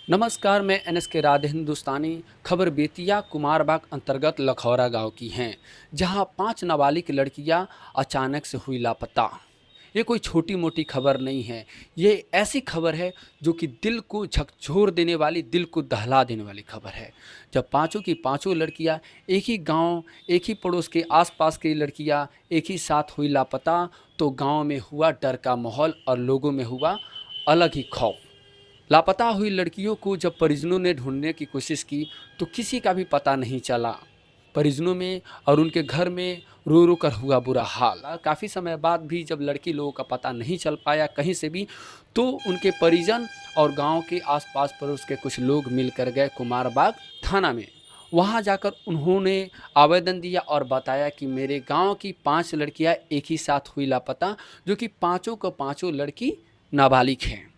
नमस्कार, मैं एनएसके राधे हिंदुस्तानी। खबर बेतिया कुमारबाग अंतर्गत लखौरा गांव की हैं, जहां 5 नाबालिग लड़कियां अचानक से हुई लापता। ये कोई छोटी मोटी खबर नहीं है। ये ऐसी खबर है जो कि दिल को झकझोर देने वाली, दिल को दहला देने वाली खबर है। जब पांचों की पांचों लड़कियां एक ही गांव, एक ही पड़ोस के आसपास की लड़कियां एक ही साथ हुई लापता, तो गांव में हुआ डर का माहौल और लोगों में हुआ अलग ही खौफ। लापता हुई लड़कियों को जब परिजनों ने ढूंढने की कोशिश की तो किसी का भी पता नहीं चला। परिजनों में और उनके घर में रो रो कर हुआ बुरा हाल। काफ़ी समय बाद भी जब लड़की लोगों का पता नहीं चल पाया कहीं से भी, तो उनके परिजन और गांव के आसपास पड़ोस के कुछ लोग मिलकर गए कुमारबाग थाना में। वहां जाकर उन्होंने आवेदन दिया और बताया कि मेरे गांव की 5 लड़कियां एक ही साथ हुई लापता, जो कि पाँचों को पाँचों लड़की नाबालिग हैं।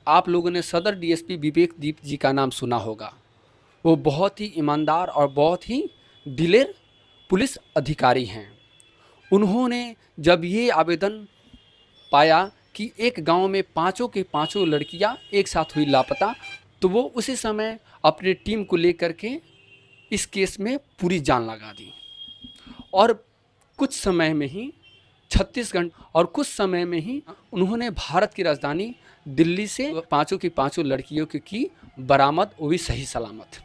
आप लोगों ने सदर डीएसपी विवेक दीप जी का नाम सुना होगा। वो बहुत ही ईमानदार और बहुत ही दिलेर पुलिस अधिकारी हैं। उन्होंने जब ये आवेदन पाया कि एक गांव में पांचों की पांचों लड़कियां एक साथ हुई लापता, तो वो उसी समय अपनी टीम को लेकर के इस केस में पूरी जान लगा दी। और कुछ समय में ही 36 घंटे और कुछ समय में ही उन्होंने भारत की राजधानी दिल्ली से पांचों की पांचों लड़कियों की बरामद, वो भी सही सलामत।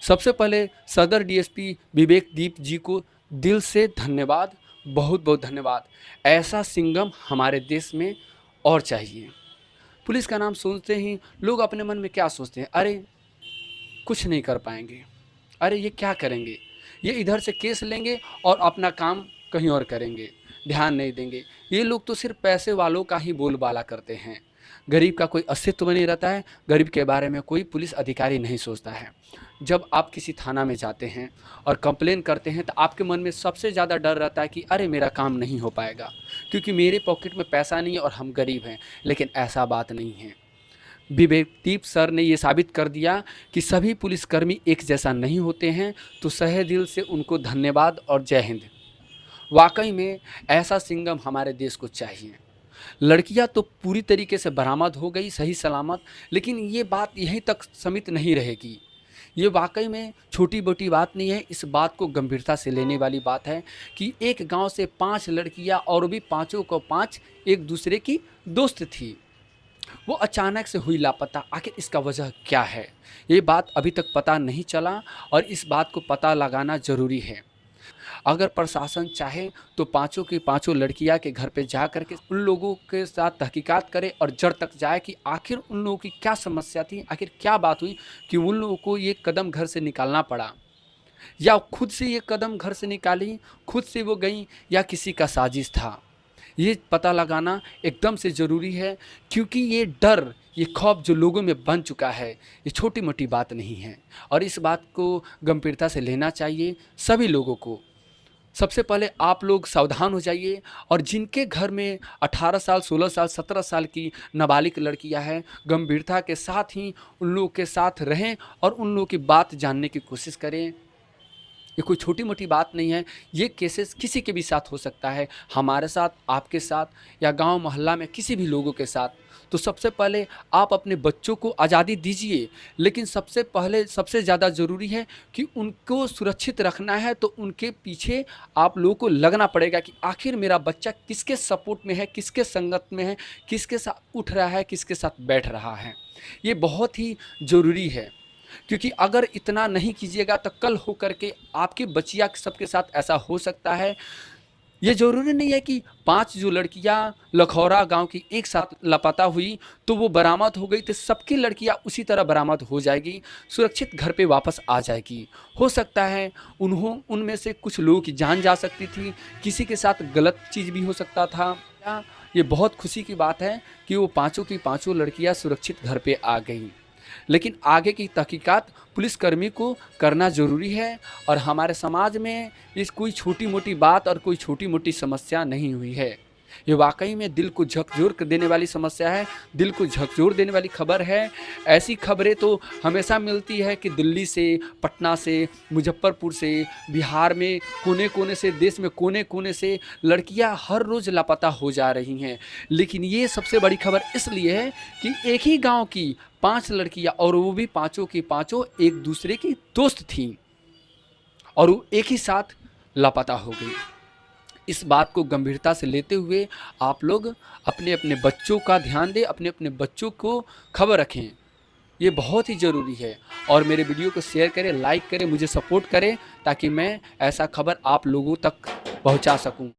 सबसे पहले सदर डीएसपी विवेक दीप जी को दिल से धन्यवाद, बहुत बहुत धन्यवाद। ऐसा सिंघम हमारे देश में और चाहिए। पुलिस का नाम सुनते ही लोग अपने मन में क्या सोचते हैं, अरे कुछ नहीं कर पाएंगे, अरे ये क्या करेंगे, ये इधर से केस लेंगे और अपना काम कहीं और करेंगे, ध्यान नहीं देंगे। ये लोग तो सिर्फ पैसे वालों का ही बोलबाला करते हैं। गरीब का कोई अस्तित्व नहीं रहता है, गरीब के बारे में कोई पुलिस अधिकारी नहीं सोचता है। जब आप किसी थाना में जाते हैं और कंप्लेन करते हैं तो आपके मन में सबसे ज़्यादा डर रहता है कि अरे मेरा काम नहीं हो पाएगा, क्योंकि मेरे पॉकेट में पैसा नहीं है और हम गरीब हैं। लेकिन ऐसा बात नहीं है। विवेकदीप सर ने ये साबित कर दिया कि सभी पुलिसकर्मी एक जैसा नहीं होते हैं। तो सहे दिल से उनको धन्यवाद और जय हिंद। वाकई में ऐसा सिंघम हमारे देश को चाहिए। लड़कियां तो पूरी तरीके से बरामद हो गई सही सलामत, लेकिन ये बात यहीं तक सीमित नहीं रहेगी। ये वाकई में छोटी मोटी बात नहीं है। इस बात को गंभीरता से लेने वाली बात है कि एक गांव से 5 लड़कियां, और भी पाँचों को 5 एक दूसरे की दोस्त थी, वो अचानक से हुई लापता। आखिर इसका वजह क्या है, ये बात अभी तक पता नहीं चला और इस बात को पता लगाना ज़रूरी है। अगर प्रशासन चाहे तो पाँचों की पाँचों लड़कियां के घर पे जा कर के उन लोगों के साथ तहकीकात करे और जड़ तक जाए कि आखिर उन लोगों की क्या समस्या थी, आखिर क्या बात हुई कि उन लोगों को ये कदम घर से निकालना पड़ा, या खुद से ये कदम घर से निकाली, खुद से वो गई, या किसी का साजिश था। ये पता लगाना एकदम से ज़रूरी है, क्योंकि ये डर, ये खौफ जो लोगों में बन चुका है, ये छोटी मोटी बात नहीं है। और इस बात को गंभीरता से लेना चाहिए सभी लोगों को। सबसे पहले आप लोग सावधान हो जाइए, और जिनके घर में 18 साल, 16 साल, 17 साल की नाबालिग लड़कियां हैं, गंभीरता के साथ ही उन लोगों के साथ रहें और उन लोगों की बात जानने की कोशिश करें। ये कोई छोटी मोटी बात नहीं है। ये केसेस किसी के भी साथ हो सकता है, हमारे साथ, आपके साथ, या गांव मोहल्ला में किसी भी लोगों के साथ। तो सबसे पहले आप अपने बच्चों को आज़ादी दीजिए, लेकिन सबसे पहले सबसे ज़्यादा ज़रूरी है कि उनको सुरक्षित रखना है। तो उनके पीछे आप लोगों को लगना पड़ेगा कि आखिर मेरा बच्चा किसके सपोर्ट में है, किसके संगत में है, किसके साथ उठ रहा है, किसके साथ बैठ रहा है। ये बहुत ही ज़रूरी है, क्योंकि अगर इतना नहीं कीजिएगा तो कल हो करके आपकी बच्चियाँ सबके साथ ऐसा हो सकता है। ये ज़रूरी नहीं है कि 5 जो लड़कियां लखौरा गांव की एक साथ लापता हुई तो वो बरामद हो गई तो सबकी लड़कियां उसी तरह बरामद हो जाएगी, सुरक्षित घर पे वापस आ जाएगी। हो सकता है उनमें से कुछ लोगों की जान जा सकती थी, किसी के साथ गलत चीज़ भी हो सकता था। ये बहुत खुशी की बात है कि वो पाँचों की पाँचों लड़कियां सुरक्षित घर पे आ गई। लेकिन आगे की तहकीकात पुलिसकर्मी को करना ज़रूरी है। और हमारे समाज में इस कोई छोटी मोटी बात और कोई छोटी मोटी समस्या नहीं हुई है। ये वाकई में दिल को झकझोर कर देने वाली समस्या है, दिल को झकझोर देने वाली खबर है। ऐसी खबरें तो हमेशा मिलती है कि दिल्ली से, पटना से, मुजफ्फरपुर से, बिहार में कोने कोने से, देश में कोने कोने से लड़कियां हर रोज़ लापता हो जा रही हैं। लेकिन ये सबसे बड़ी खबर इसलिए है कि एक ही गांव की 5 लड़कियां, और वो भी पाँचों की पाँचों एक दूसरे की दोस्त थीं, और वो एक ही साथ लापता हो गई। इस बात को गंभीरता से लेते हुए आप लोग अपने अपने बच्चों का ध्यान दें, अपने अपने बच्चों को खबर रखें, ये बहुत ही ज़रूरी है। और मेरे वीडियो को शेयर करें, लाइक करें, मुझे सपोर्ट करें, ताकि मैं ऐसा खबर आप लोगों तक पहुंचा सकूं।